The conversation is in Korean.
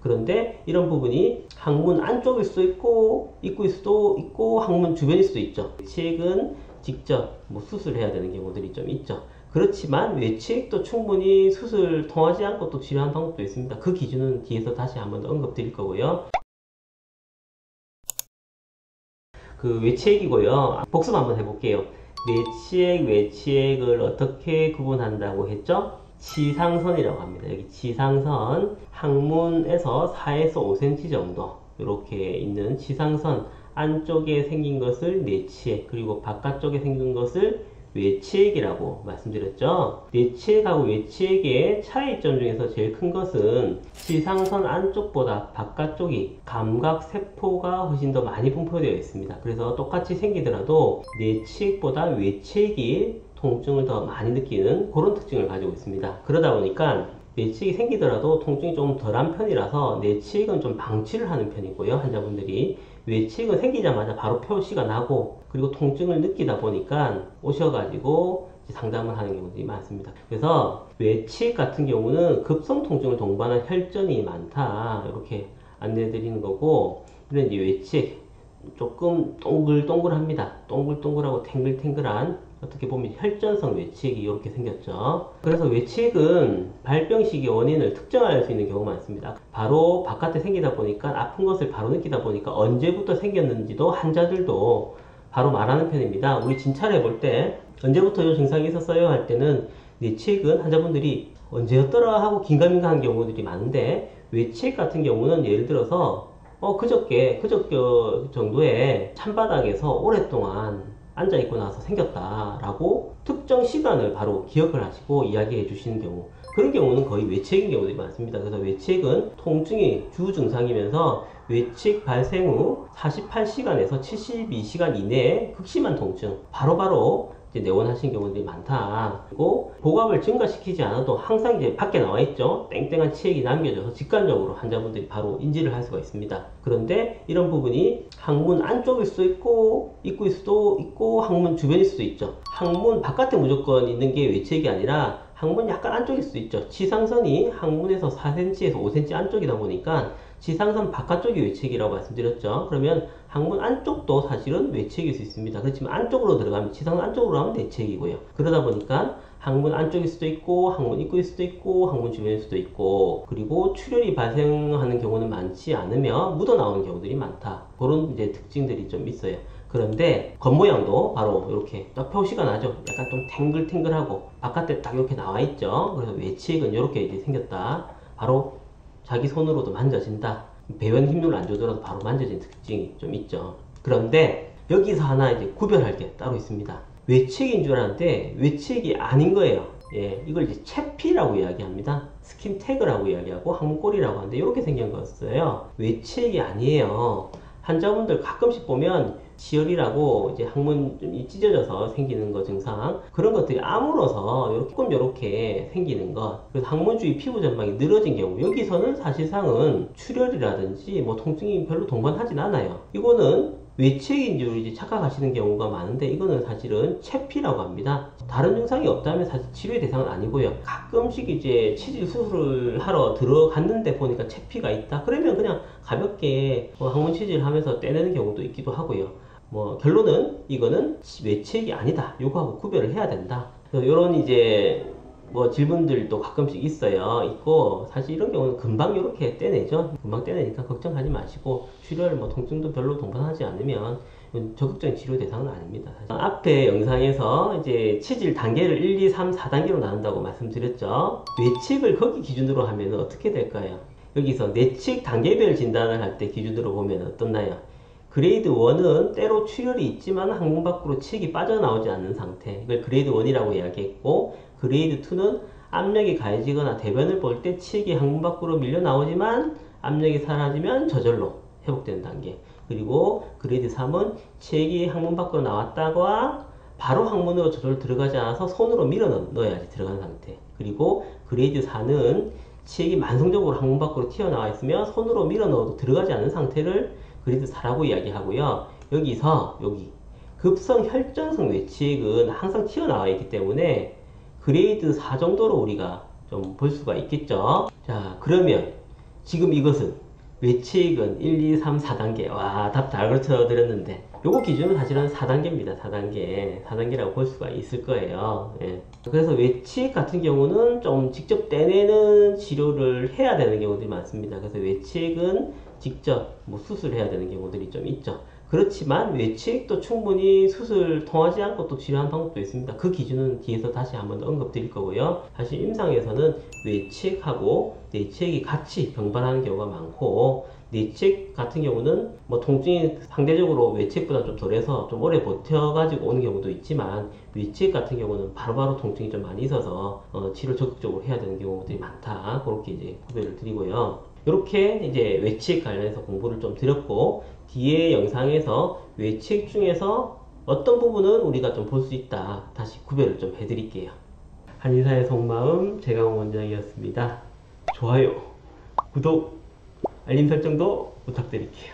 그런데 이런 부분이 항문 안쪽일 수도 있고 입구일 수도 있고 항문 주변일 수도 있죠. 외치액은 직접 뭐 수술해야 되는 경우들이 좀 있죠. 그렇지만 외치액도 충분히 수술 통하지 않고 또 치료하는 방법도 있습니다. 그 기준은 뒤에서 다시 한번 더 언급 드릴 거고요. 그 외치액이고요. 복습 한번 해볼게요. 내치액, 외치액을 어떻게 구분한다고 했죠? 지상선이라고 합니다. 여기 지상선, 항문에서 4에서 5cm 정도 이렇게 있는 지상선 안쪽에 생긴 것을 내치액, 그리고 바깥쪽에 생긴 것을 외치액이라고 말씀드렸죠. 내치액하고 외치액의 차이점 중에서 제일 큰 것은 지상선 안쪽보다 바깥쪽이 감각세포가 훨씬 더 많이 분포되어 있습니다. 그래서 똑같이 생기더라도 내치액보다 외치액이 통증을 더 많이 느끼는 그런 특징을 가지고 있습니다. 그러다 보니까 내치액이 생기더라도 통증이 좀 덜한 편이라서 내치액은 좀 방치를 하는 편이고요. 환자분들이 외치액은 생기자마자 바로 표시가 나고 그리고 통증을 느끼다 보니까 오셔가지고 상담을 하는 경우들이 많습니다. 그래서 외치액 같은 경우는 급성 통증을 동반한 혈전이 많다 이렇게 안내해 드리는 거고, 이런 이제 외치액 조금 동글동글합니다. 동글동글하고 탱글탱글한 어떻게 보면 혈전성 외치액이 이렇게 생겼죠. 그래서 외치액은 발병 시기 원인을 특정할 수 있는 경우가 많습니다. 바로 바깥에 생기다 보니까 아픈 것을 바로 느끼다 보니까 언제부터 생겼는지도 환자들도 바로 말하는 편입니다. 우리 진찰해 볼 때 언제부터 이 증상이 있었어요 할 때는 내치액은 환자분들이 언제였더라 하고 긴가민가한 경우들이 많은데, 외치액 같은 경우는 예를 들어서 그저께 정도에 찬바닥에서 오랫동안 앉아있고 나서 생겼다라고 특정 시간을 바로 기억을 하시고 이야기해 주시는 경우, 그런 경우는 거의 외치액인 경우들이 많습니다. 그래서 외치액은 통증이 주 증상이면서 외치액 발생 후 48시간에서 72시간 이내에 극심한 통증 바로바로 내원하신 경우들이 많다. 그리고 복압을 증가시키지 않아도 항상 이제 밖에 나와 있죠. 땡땡한 치액이 남겨져서 직관적으로 환자분들이 바로 인지를 할 수가 있습니다. 그런데 이런 부분이 항문 안쪽일 수도 있고 입구일 수도 있고 항문 주변일 수도 있죠. 항문 바깥에 무조건 있는 게 외치액이 아니라 항문 약간 안쪽일 수도 있죠. 지상선이 항문에서 4cm에서 5cm 안쪽이다 보니까 지상선 바깥쪽이 외치액이라고 말씀드렸죠. 그러면 항문 안쪽도 사실은 외치액일 수 있습니다. 그렇지만 안쪽으로 들어가면, 지상선 안쪽으로 하면 내치액이고요. 그러다 보니까 항문 안쪽일 수도 있고 항문 입구일 수도 있고 항문 주변일 수도 있고, 그리고 출혈이 발생하는 경우는 많지 않으며 묻어나오는 경우들이 많다. 그런 이제 특징들이 좀 있어요. 그런데 겉모양도 바로 이렇게 딱 표시가 나죠. 약간 좀 탱글탱글하고 바깥에 딱 이렇게 나와 있죠. 그래서 외치액은 이렇게 이제 생겼다. 바로 자기 손으로도 만져진다. 배변 힘을 안 줘더라도 바로 만져지는 특징이 좀 있죠. 그런데 여기서 하나 이제 구별할 게 따로 있습니다. 외치액인 줄 알았는데 외치액이 아닌 거예요. 예, 이걸 이제 채피라고 이야기합니다. 스킨 태그라고 이야기하고 항문골이라고 하는데 이렇게 생긴 거였어요. 외치액이 아니에요. 환자분들 가끔씩 보면 지혈이라고 이제 항문이 찢어져서 생기는 거 증상, 그런 것들이 아물어서 이렇게 생기는 것, 그래서 항문 주위 피부 전망이 늘어진 경우, 여기서는 사실상은 출혈이라든지 뭐 통증이 별로 동반하진 않아요. 이거는 외치액인 줄 이제 착각하시는 경우가 많은데 이거는 사실은 채피라고 합니다. 다른 증상이 없다면 사실 치료의 대상은 아니고요. 가끔씩 이제 치질 수술을 하러 들어갔는데 보니까 채피가 있다. 그러면 그냥 가볍게 항문 치질을 하면서 떼내는 경우도 있기도 하고요. 뭐 결론은 이거는 외치액이 아니다. 요거하고 구별을 해야 된다. 이런 이제 뭐 질문들도 가끔씩 있고, 사실 이런 경우는 금방 이렇게 떼내죠. 금방 떼내니까 걱정하지 마시고, 출혈 뭐 통증도 별로 동반하지 않으면 적극적인 치료 대상은 아닙니다. 앞에 영상에서 이제 치질 단계를 1, 2, 3, 4단계로 나눈다고 말씀드렸죠. 뇌치액을 거기 기준으로 하면 어떻게 될까요? 여기서 뇌치액 단계별 진단을 할 때 기준으로 보면 어떻나요? 그레이드 1은 때로 출혈이 있지만 항문 밖으로 치액이 빠져나오지 않는 상태, 이걸 그레이드 1이라고 이야기했고, 그레이드 2는 압력이 가해지거나 대변을 볼 때 치액이 항문 밖으로 밀려 나오지만 압력이 사라지면 저절로 회복되는 단계, 그리고 그레이드 3은 치액이 항문 밖으로 나왔다가 바로 항문으로 저절로 들어가지 않아서 손으로 밀어 넣어야지 들어가는 상태, 그리고 그레이드 4는 치액이 만성적으로 항문 밖으로 튀어나와 있으면 손으로 밀어 넣어도 들어가지 않는 상태를 그레이드 4라고 이야기하고요. 여기서 급성 혈전성 외치액은 항상 튀어나와 있기 때문에 그레이드 4 정도로 우리가 좀 볼 수가 있겠죠. 자, 그러면 지금 이것은 외치익은 1, 2, 3, 4단계. 와, 답 잘 가르쳐 드렸는데 요거 기준은 사실은 4단계입니다. 4단계라고 볼 수가 있을 거예요. 예. 그래서 외치익 같은 경우는 좀 직접 떼내는 치료를 해야 되는 경우들이 많습니다. 그래서 외치익은 직접 뭐 수술해야 되는 경우들이 좀 있죠. 그렇지만 외치익도 충분히 수술 통하지 않고 또 치료하는 방법도 있습니다. 그 기준은 뒤에서 다시 한번 더 언급 드릴 거고요. 사실 임상에서는 외치익하고 내치익이 같이 병발하는 경우가 많고, 내치익 같은 경우는 뭐 통증이 상대적으로 외치익보다 좀 덜해서 좀 오래 버텨가지고 오는 경우도 있지만, 외치익 같은 경우는 바로바로 통증이 좀 많이 있어서 치료 적극적으로 해야 되는 경우들이 많다. 그렇게 이제 구별을 드리고요. 이렇게 이제 외치익 관련해서 공부를 좀 드렸고, 뒤에 영상에서 외치익 중에서 어떤 부분은 우리가 좀 볼 수 있다, 다시 구별을 좀 해드릴게요. 한의사의 속마음 제강 원장이었습니다. 좋아요, 구독, 알림 설정도 부탁드릴게요.